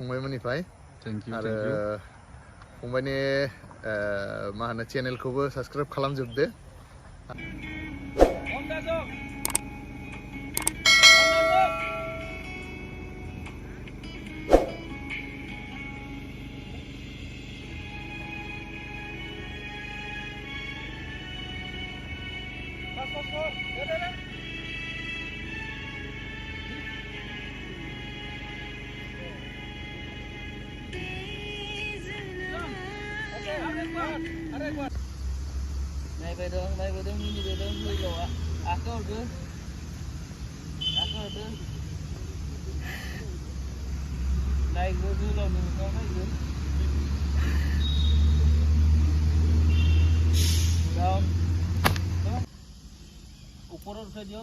फंबायमोननिफ्राय आरो फंबायनि मा होनो चेनेलखौबो subscribe खालामजोबदो। Này về đông như về đông người rồi à có được này cứ cứ lâu mình có thấy được down ऊपर उठा दियो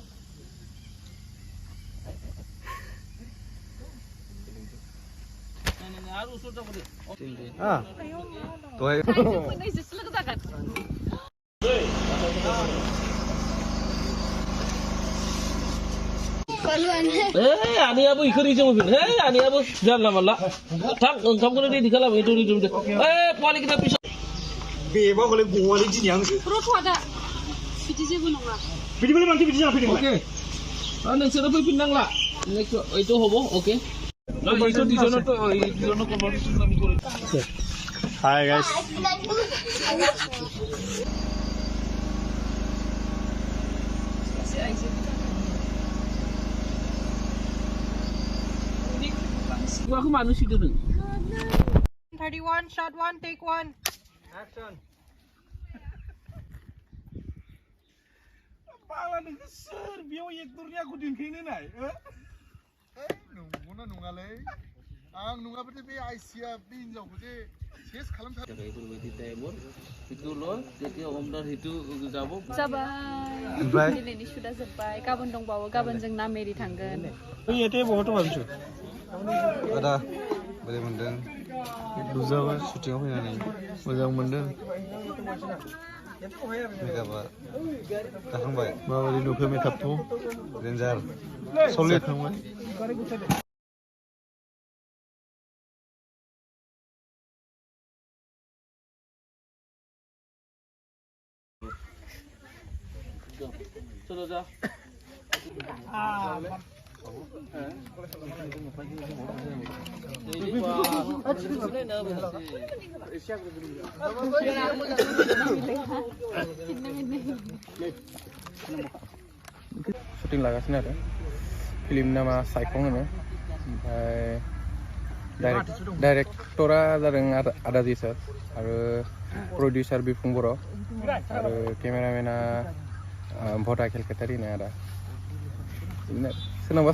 नहीं यार उसको तो बोले हां तो है नहीं जिसला का जागत ani abu ikut itu mobil. Ani abu jalan malah. Tak, kamu kena di kalam itu. Poli kita pisah. Beba boleh buat ini yang tu. Perut ada. Pidi je pun orang. Pidi boleh mandi pidi jangan pidi. Okey. Anda sudah pergi pinang lah. Itu hobo, okey. Lalu itu di sana tu, di sana kompetisi kami boleh. Hi guys. Aku manusia tu. 31 shot 1 take 1 Action. Pala ni sir, biar yang turnya aku dingin ni. nunguna nungale ang nunga bete be Asia bin jauh je ses kalam thar Itu lebih timur. Itu loh, jadi omdar itu jabo. Sabai. Ini sudah sabai. Kapan dong bawa? Kapan jeng nameri tanggan? Ini itu बहुत बांसु. ada boleh mendeng duzawa shooting apa ni moजां mendeng makeup जाखांबाय माबायदि नुखो मेकआपखौ डेन्जार solid थांबाय चलो जा syuting lagasino ada film nama Saifong ini directora jaring ada di sir aru producer Bifung Boro aru kameramena Bhota Kelkatari ini ada ini senang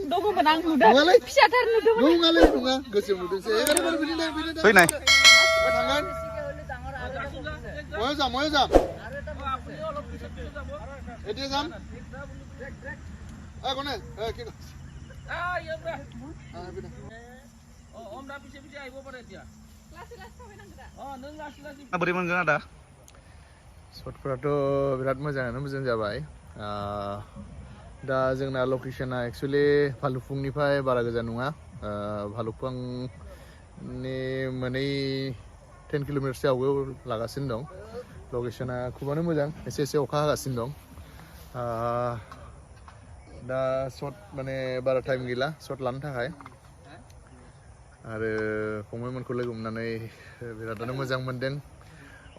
Dogo menang muda. Pisadar nudu. Nunga gosong nudu se egar bini fai nai tangan moyo jam edi jam kone kino ya bra bina om dah pisah ibu pada dia Las sampai nang gerak. neng las बोरै मोनगोन आदा शटफोराथ' बिराद मोजां जाबाय दा जोंना लकेशना actually भालुकफुंनिफ्राय बारा गोजान नङा भालुकफुंनि मोनै 10 किल'मिटारसो आवगायाव लागासिनो दं लकेशना खुबानो मोजां एसे अखा हागासिनो दं दा शट माने बारा टाइम गैला शट लानो थाखाय आरो फंबायमोनखौ लोगो मोननानै बिरादानो मोजां मोनदों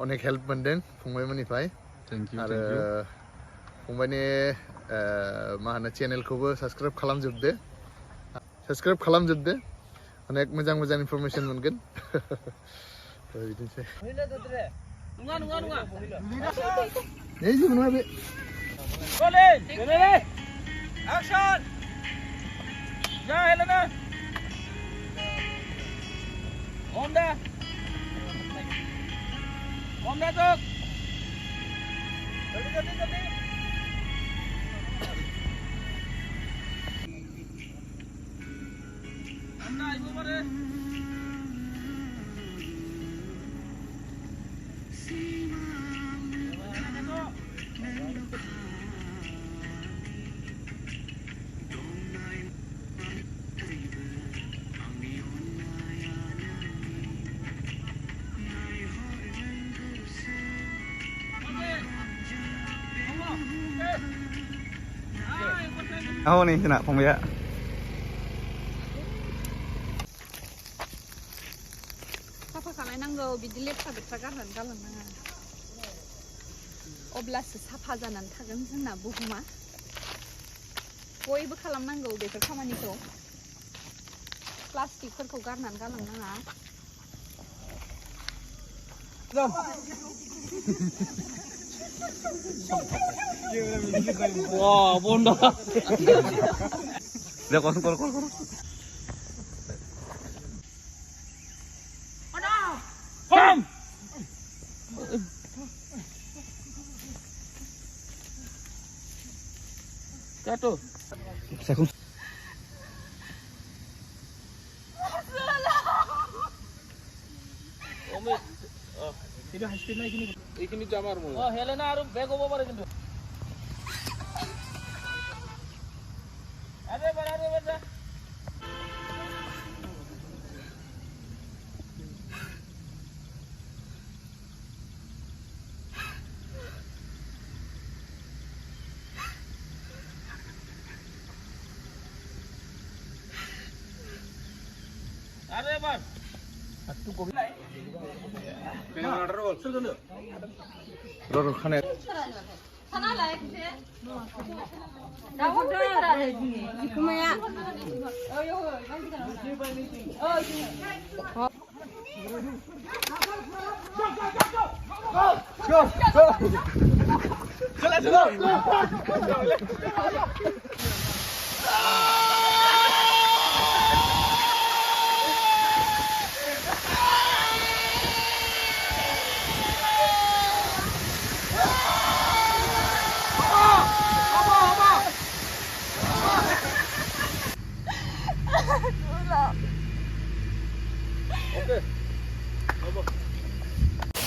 अनेक हेल्प मोनदों फंबायमोननिफ्राय आरो फंबायनि मा होनो चेनेलखौबो साबस्क्राइब खालामजोबदो अनेक मोजां इनफरमेशन मोनगोन बिदिनोसै nunga नै जेबो नङा बे action ja Helena Honda tuh Jodi Honda ibu pada Oh nih kena pembela. साफा खालायनांगौ बिदि लेथ्रा बेथ्रा गारनानै गालांनाङा अब्लासो साफा जानानै थागोन जोंना बुहुमा बयबो खालामनांगौ बेफोर खामानिखौ प्लास्टिकफोरखौ गारनानै गालांनाङा 와 본다. Udah kol. Jatuh. এইখিনি জামার মূল 어 헬레나 아루 배고 봐봐라 কিন্তু. আরে বাবা. আরে বাবা. Roro khane.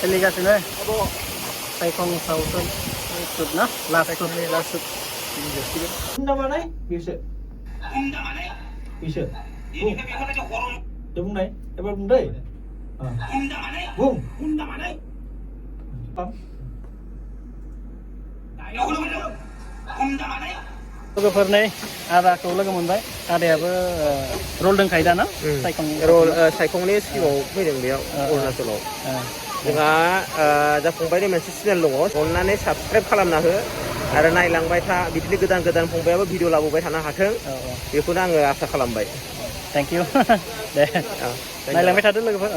सोलिगासिनो सायखं सावथुन सुट ना लास्ट सुट 혼자만해? 비서. 혼자만해? 비서. 너 बुंनाय एबार बुंदै बुं 혼자만해? लोगोफोरनि आदाखौ लोगो मोनबाय आदायाबो रल दंखायो दा ना सायखं रल सायखंनि सिगाङाव फैदों बेयाव अरुणाचलाव जोंहा दा फंबायनि मोनसे चेनेल दङ अननानै साबसक्राइब खालामना हो आरो नायलांबाय था बिदिनो गोदान गोदान फंबायाबो भिडिअ लाबोबाय थानो हाथों बेखौनो आङो आसा खालामबाय थेंक इउ दे नायलांबाय थादो लोगोफोर